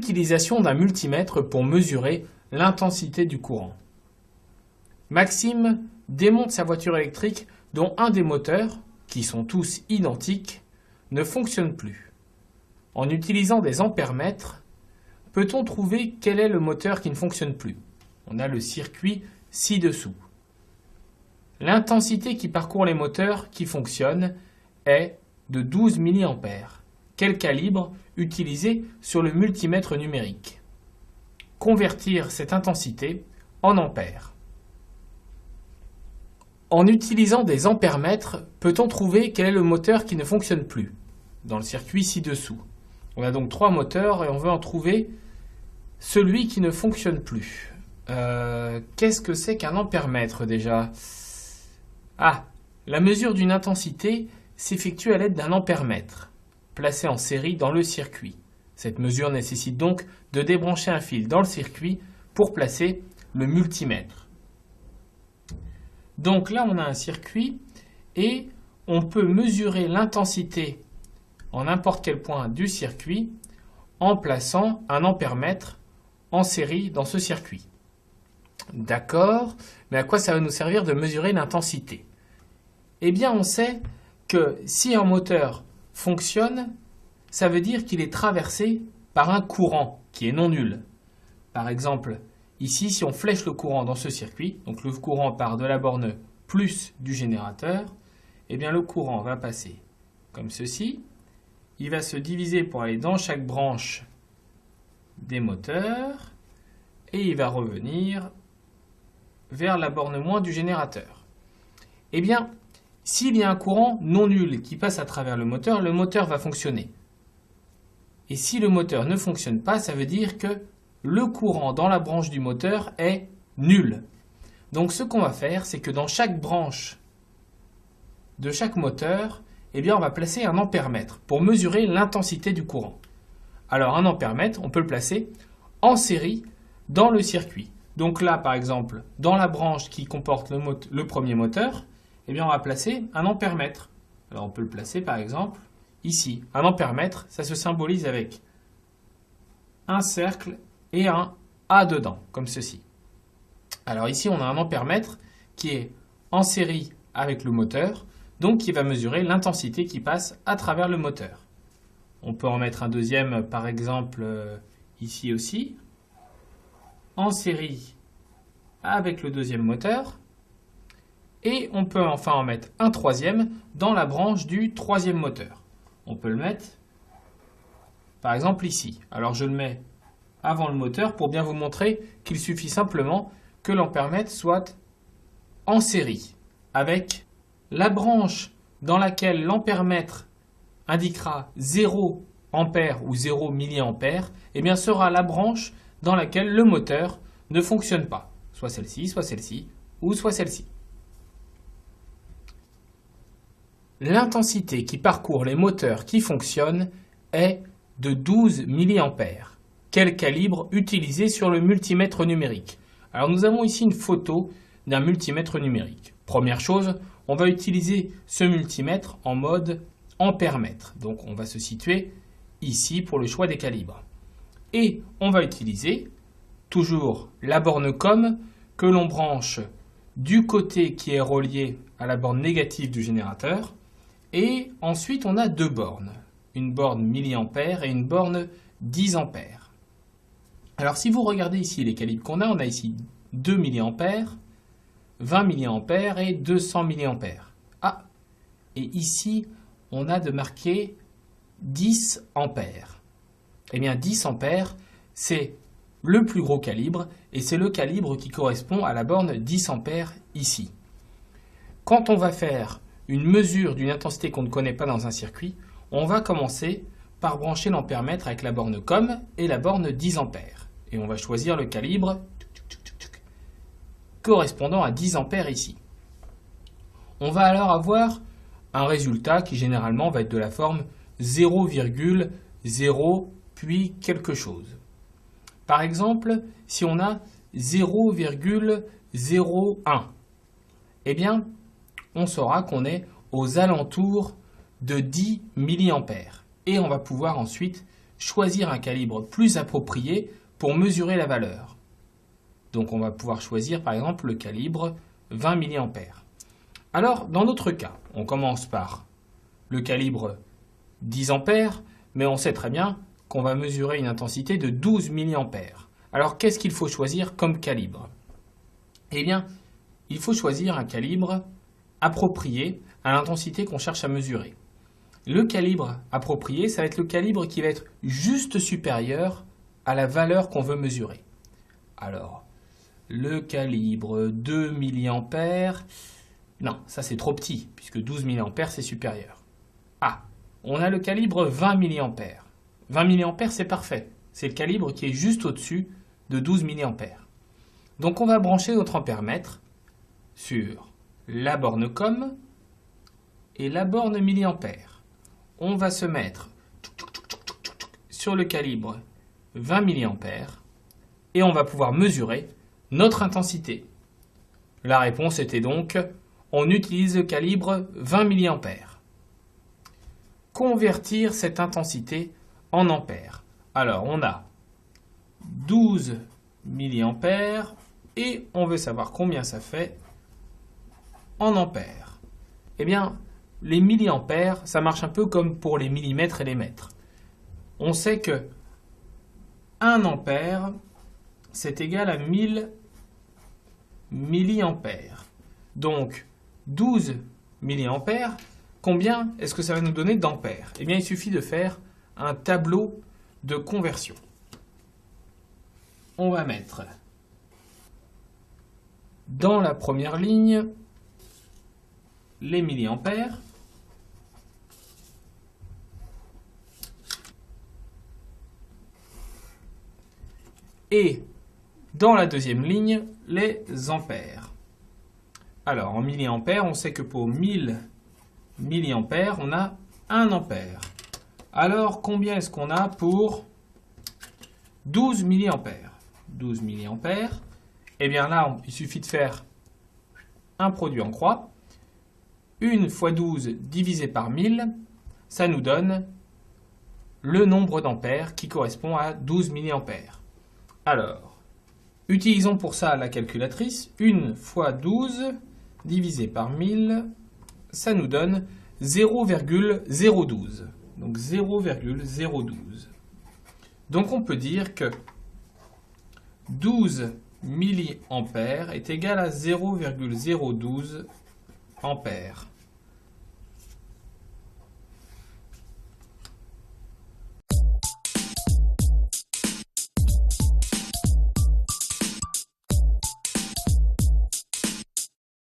L'utilisation d'un multimètre pour mesurer l'intensité du courant. Maxime démonte sa voiture électrique dont un des moteurs, qui sont tous identiques, ne fonctionne plus. En utilisant des ampèremètres, peut-on trouver quel est le moteur qui ne fonctionne plus? On a le circuit ci-dessous. L'intensité qui parcourt les moteurs qui fonctionnent est de 12 mA. Quel calibre utiliser sur le multimètre numérique? Convertir cette intensité en ampères. En utilisant des ampèremètres, peut-on trouver quel est le moteur qui ne fonctionne plus? Dans le circuit ci-dessous. On a donc 3 moteurs et on veut en trouver celui qui ne fonctionne plus. Qu'est-ce que c'est qu'un ampèremètre déjà? Ah, la mesure d'une intensité s'effectue à l'aide d'un ampèremètre, placé en série dans le circuit. Cette mesure nécessite donc de débrancher un fil dans le circuit pour placer le multimètre. Donc là, on a un circuit et on peut mesurer l'intensité en n'importe quel point du circuit en plaçant un ampèremètre en série dans ce circuit. D'accord, mais à quoi ça va nous servir de mesurer l'intensité? Eh bien, on sait que si un moteur fonctionne, ça veut dire qu'il est traversé par un courant qui est non nul. Par exemple, ici, si on flèche le courant dans ce circuit, donc le courant part de la borne plus du générateur, eh bien le courant va passer comme ceci. Il va se diviser pour aller dans chaque branche des moteurs et il va revenir vers la borne moins du générateur. Eh bien, s'il y a un courant non nul qui passe à travers le moteur va fonctionner. Et si le moteur ne fonctionne pas, ça veut dire que le courant dans la branche du moteur est nul. Donc ce qu'on va faire, c'est que dans chaque branche de chaque moteur, eh bien, on va placer un ampèremètre pour mesurer l'intensité du courant. Alors un ampèremètre, on peut le placer en série dans le circuit. Donc là, par exemple, dans la branche qui comporte le premier moteur, eh bien, on va placer un ampèremètre. Alors on peut le placer par exemple ici. Un ampèremètre, ça se symbolise avec un cercle et un A dedans, comme ceci. Alors ici, on a un ampèremètre qui est en série avec le moteur, donc qui va mesurer l'intensité qui passe à travers le moteur. On peut en mettre un deuxième, par exemple, ici aussi, en série avec le deuxième moteur. Et on peut enfin en mettre un troisième dans la branche du troisième moteur. On peut le mettre, par exemple, ici. Alors je le mets avant le moteur pour bien vous montrer qu'il suffit simplement que l'ampèremètre soit en série avec la branche dans laquelle l'ampèremètre indiquera 0 ampère ou 0 milliampère, eh bien sera la branche dans laquelle le moteur ne fonctionne pas. Soit celle-ci, ou soit celle-ci. L'intensité qui parcourt les moteurs qui fonctionnent est de 12 mA. Quel calibre utiliser sur le multimètre numérique? Alors nous avons ici une photo d'un multimètre numérique. Première chose, on va utiliser ce multimètre en mode ampèremètre. Donc on va se situer ici pour le choix des calibres. Et on va utiliser toujours la borne COM que l'on branche du côté qui est relié à la borne négative du générateur. Et ensuite, on a deux bornes, une borne milliampère et une borne 10 ampères. Alors, si vous regardez ici les calibres qu'on a, on a ici 2 milliampères, 20 milliampères et 200 milliampères. Ah, et ici, on a de marqué 10 ampères. Eh bien, 10 ampères, c'est le plus gros calibre et c'est le calibre qui correspond à la borne 10 ampères ici. Quand on va faire une mesure d'une intensité qu'on ne connaît pas dans un circuit, on va commencer par brancher l'ampèremètre avec la borne COM et la borne 10 ampères. Et on va choisir le calibre correspondant à 10 ampères ici. On va alors avoir un résultat qui généralement va être de la forme 0,0 puis quelque chose. Par exemple, si on a 0,01, eh bien, on saura qu'on est aux alentours de 10 milliampères. Et on va pouvoir ensuite choisir un calibre plus approprié pour mesurer la valeur. Donc on va pouvoir choisir par exemple le calibre 20 mA. Alors dans notre cas, on commence par le calibre 10 A, mais on sait très bien qu'on va mesurer une intensité de 12 mA. Alors qu'est-ce qu'il faut choisir comme calibre? Eh bien, il faut choisir un calibre approprié à l'intensité qu'on cherche à mesurer. Le calibre approprié, ça va être le calibre qui va être juste supérieur à la valeur qu'on veut mesurer. Alors, le calibre 2 mA, non, ça c'est trop petit, puisque 12 mA c'est supérieur. Ah, on a le calibre 20 mA. 20 mA c'est parfait, c'est le calibre qui est juste au-dessus de 12 mA. Donc on va brancher notre ampèremètre sur la borne COM et la borne milliampère. On va se mettre sur le calibre 20 mA et on va pouvoir mesurer notre intensité. La réponse était donc, on utilise le calibre 20 mA. Convertir cette intensité en ampères. Alors on a 12 mA et on veut savoir combien ça fait en ampères. Eh bien, les milliampères, ça marche un peu comme pour les millimètres et les mètres. On sait que 1 ampère, c'est égal à 1000 milliampères. Donc, 12 milliampères, combien est-ce que ça va nous donner d'ampères? Eh bien, il suffit de faire un tableau de conversion. On va mettre dans la première ligne les milliampères. Et dans la deuxième ligne, les ampères. Alors, en milliampères, on sait que pour 1000 milliampères, on a 1 ampère. Alors, combien est-ce qu'on a pour 12 milliampères? 12 milliampères. Eh bien là, il suffit de faire un produit en croix. 1 fois 12 divisé par 1000, ça nous donne le nombre d'ampères qui correspond à 12 milliampères. Alors, utilisons pour ça la calculatrice. 1 fois 12 divisé par 1000, ça nous donne 0,012. Donc 0,012. Donc on peut dire que 12 milliampères est égal à 0,012 ampères.